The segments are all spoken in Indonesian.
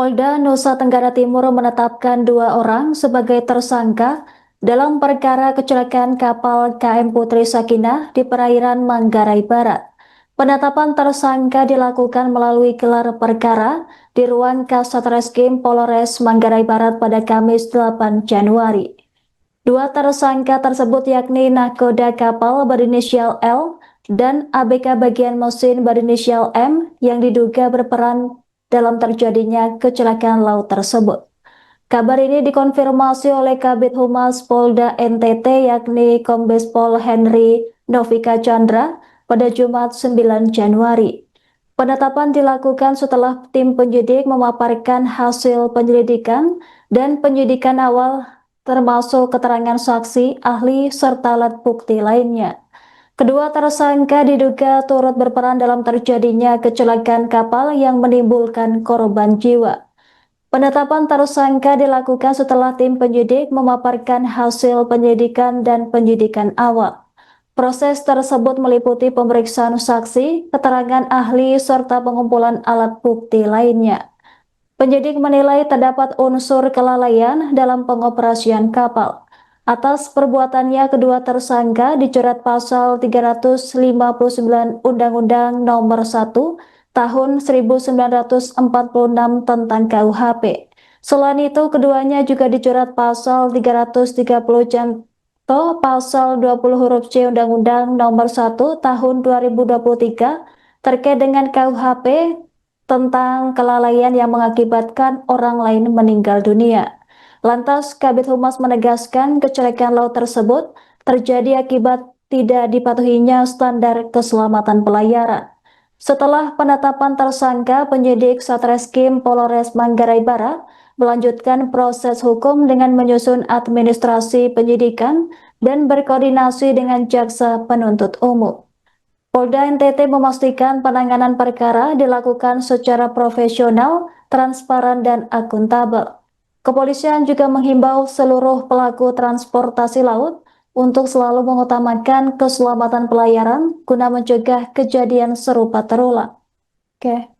Polda Nusa Tenggara Timur menetapkan 2 orang sebagai tersangka dalam perkara kecelakaan kapal KM Putri Sakinah di perairan Manggarai Barat. Penetapan tersangka dilakukan melalui gelar perkara di ruang Kasatreskrim Polres Manggarai Barat pada Kamis 8 Januari. 2 tersangka tersebut yakni nahkoda kapal berinisial L dan ABK bagian mesin berinisial M yang diduga berperan dalam terjadinya kecelakaan laut tersebut. Kabar ini dikonfirmasi oleh Kabid Humas Polda NTT yakni Kombes Pol Henry Novika Chandra pada Jumat 9 Januari. Penetapan dilakukan setelah tim penyidik memaparkan hasil penyelidikan dan penyidikan awal termasuk keterangan saksi, ahli, serta alat bukti lainnya. Kedua tersangka diduga turut berperan dalam terjadinya kecelakaan kapal yang menimbulkan korban jiwa. Penetapan tersangka dilakukan setelah tim penyidik memaparkan hasil penyidikan dan penyidikan awal. Proses tersebut meliputi pemeriksaan saksi, keterangan ahli, serta pengumpulan alat bukti lainnya. Penyidik menilai terdapat unsur kelalaian dalam pengoperasian kapal. Atas perbuatannya, kedua tersangka dijerat pasal 359 Undang-Undang Nomor 1 Tahun 1946 tentang KUHP. Selain itu, keduanya juga dijerat pasal 330 junto pasal 20 huruf C Undang-Undang Nomor 1 Tahun 2023 terkait dengan KUHP tentang kelalaian yang mengakibatkan orang lain meninggal dunia. Lantas, Kabid Humas menegaskan kecelakaan laut tersebut terjadi akibat tidak dipatuhinya standar keselamatan pelayaran. Setelah penetapan tersangka, penyidik Satreskrim Polres Manggarai Barat melanjutkan proses hukum dengan menyusun administrasi penyidikan dan berkoordinasi dengan jaksa penuntut umum. Polda NTT memastikan penanganan perkara dilakukan secara profesional, transparan, dan akuntabel. Kepolisian juga menghimbau seluruh pelaku transportasi laut untuk selalu mengutamakan keselamatan pelayaran guna mencegah kejadian serupa terulang. Oke.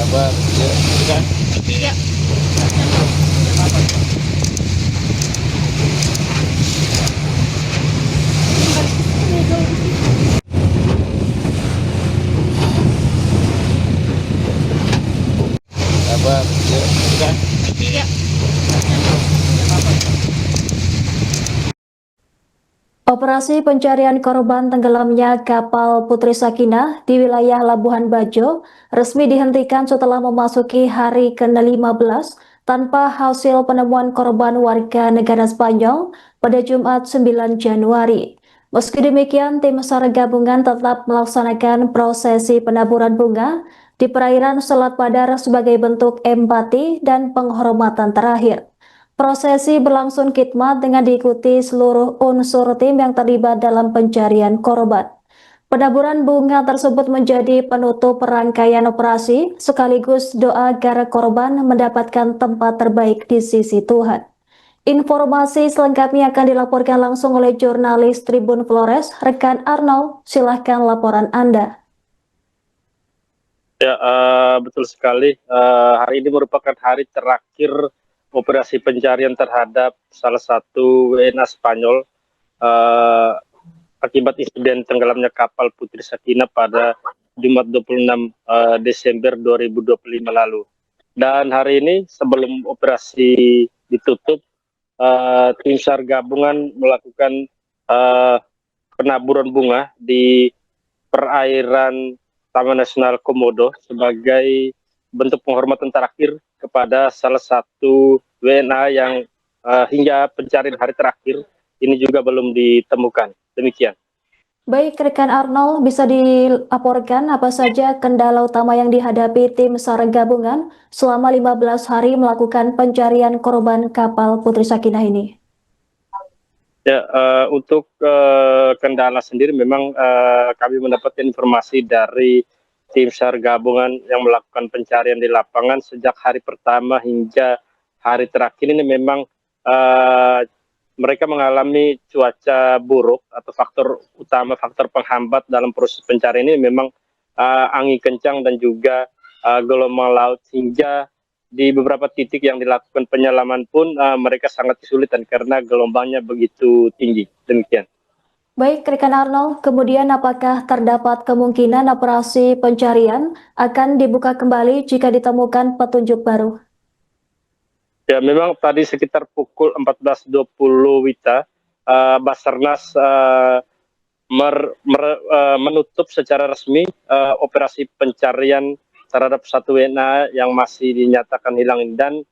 Sabar, ya, kan? Iya. Sabar, ya, kan? Iya. Operasi pencarian korban tenggelamnya kapal Putri Sakinah di wilayah Labuhan Bajo resmi dihentikan setelah memasuki hari ke-15 tanpa hasil penemuan korban warga negara Spanyol pada Jumat 9 Januari. Meski demikian, tim SAR gabungan tetap melaksanakan prosesi penaburan bunga di perairan Selat Padar sebagai bentuk empati dan penghormatan terakhir. Prosesi berlangsung khidmat dengan diikuti seluruh unsur tim yang terlibat dalam pencarian korban. Penaburan bunga tersebut menjadi penutup rangkaian operasi, sekaligus doa agar korban mendapatkan tempat terbaik di sisi Tuhan. Informasi selengkapnya akan dilaporkan langsung oleh jurnalis Tribun Flores, rekan Arnold. Silahkan laporan Anda. Ya, betul sekali. Hari ini merupakan hari terakhir operasi pencarian terhadap salah satu WNA Spanyol akibat insiden tenggelamnya kapal Putri Sakinah pada Jumat 26 Desember 2025 lalu. Dan hari ini sebelum operasi ditutup, tim SAR gabungan melakukan penaburan bunga di perairan Taman Nasional Komodo sebagai bentuk penghormatan terakhir kepada salah satu WNA yang hingga pencarian hari terakhir ini juga belum ditemukan. Demikian. Baik, rekan Arnold, bisa dilaporkan apa saja kendala utama yang dihadapi tim SAR gabungan selama 15 hari melakukan pencarian korban kapal Putri Sakinah ini? Ya, untuk kendala sendiri memang kami mendapatkan informasi dari tim SAR gabungan yang melakukan pencarian di lapangan sejak hari pertama hingga hari terakhir ini memang mereka mengalami cuaca buruk atau faktor penghambat dalam proses pencarian ini memang angin kencang dan juga gelombang laut, hingga di beberapa titik yang dilakukan penyelaman pun mereka sangat kesulitan karena gelombangnya begitu tinggi. Demikian. Baik, rekan Arnold, kemudian apakah terdapat kemungkinan operasi pencarian akan dibuka kembali jika ditemukan petunjuk baru? Ya, memang tadi sekitar pukul 14.20 WITA, Basarnas menutup secara resmi operasi pencarian terhadap satu WNA yang masih dinyatakan hilang, dan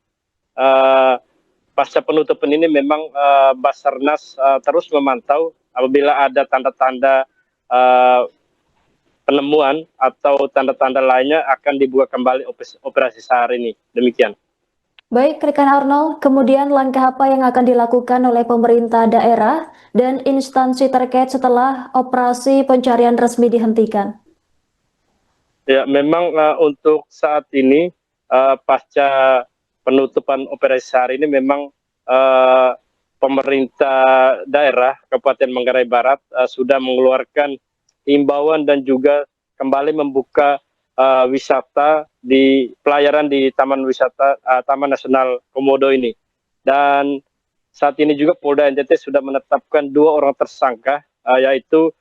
pasca penutupan ini memang Basarnas terus memantau apabila ada tanda-tanda penemuan atau tanda-tanda lainnya akan dibuka kembali operasi SAR ini. Demikian. Baik, rekan Arnold, kemudian langkah apa yang akan dilakukan oleh pemerintah daerah dan instansi terkait setelah operasi pencarian resmi dihentikan? Ya, memang untuk saat ini pasca penutupan operasi SAR ini memang pemerintah daerah Kabupaten Manggarai Barat sudah mengeluarkan himbauan dan juga kembali membuka wisata di pelayaran di Taman Nasional Komodo ini. Dan saat ini juga Polda NTT sudah menetapkan 2 orang tersangka, yaitu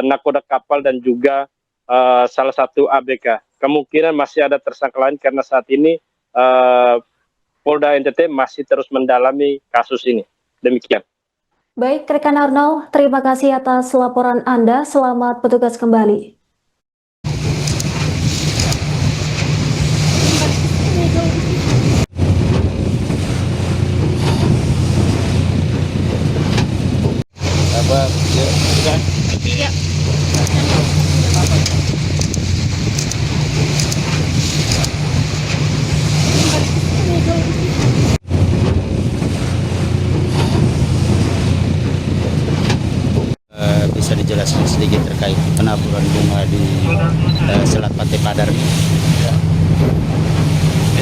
nakoda kapal dan juga salah satu ABK. Kemungkinan masih ada tersangka lain karena saat ini Polda NTT masih terus mendalami kasus ini. Demikian. Baik, rekan Arnold, terima kasih atas laporan Anda. Selamat bertugas kembali. Sabar, ya, bukan? Iya. Bisa dijelaskan sedikit terkait penaburan bunga di Selat Pantai Padar ini? Ya.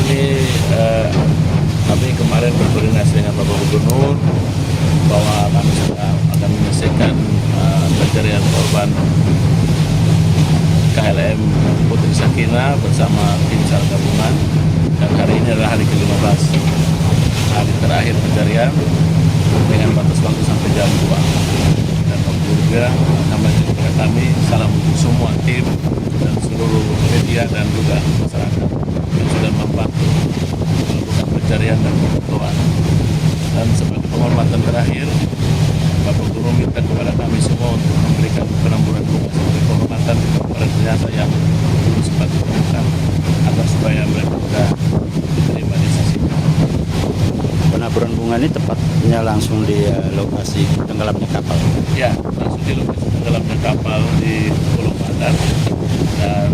Ini kami kemarin berkoordinasi dengan Bapak Gubernur bahwa kami sudah akan menyelesaikan pencarian korban KLM Putri Sakinah bersama tim SAR gabungan, dan hari ini adalah hari ke-15, hari terakhir pencarian dengan batas waktu sampai jam 2. Dan juga kepada kami salam untuk semua tim dan seluruh media dan juga masyarakat yang sudah membantu melakukan pencarian dan pemantauan. Dan sebagai penghormatan terakhir, Bapak Guru minta kepada kami semua untuk memberikan penamburan bunga sebagai penghormatan kepada jenazah yang belum sempat ditemukan, agar supaya mereka sudah diterima di sisi. Penaburan bunga ini tepatnya langsung di lokasi tenggelamnya kapal? Ya, langsung di lokasi tenggelamnya kapal di Pulau Padar, dan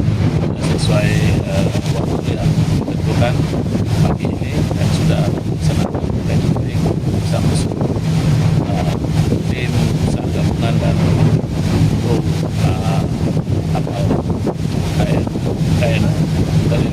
sesuai waktu yang ditentukan pagi ini, dan sudah dilaksanakan baik bersama seluruh tim SAR gabungan dan kru kapal KN dari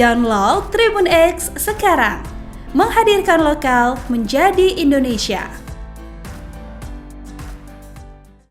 Download Tribun X sekarang. Menghadirkan lokal menjadi Indonesia.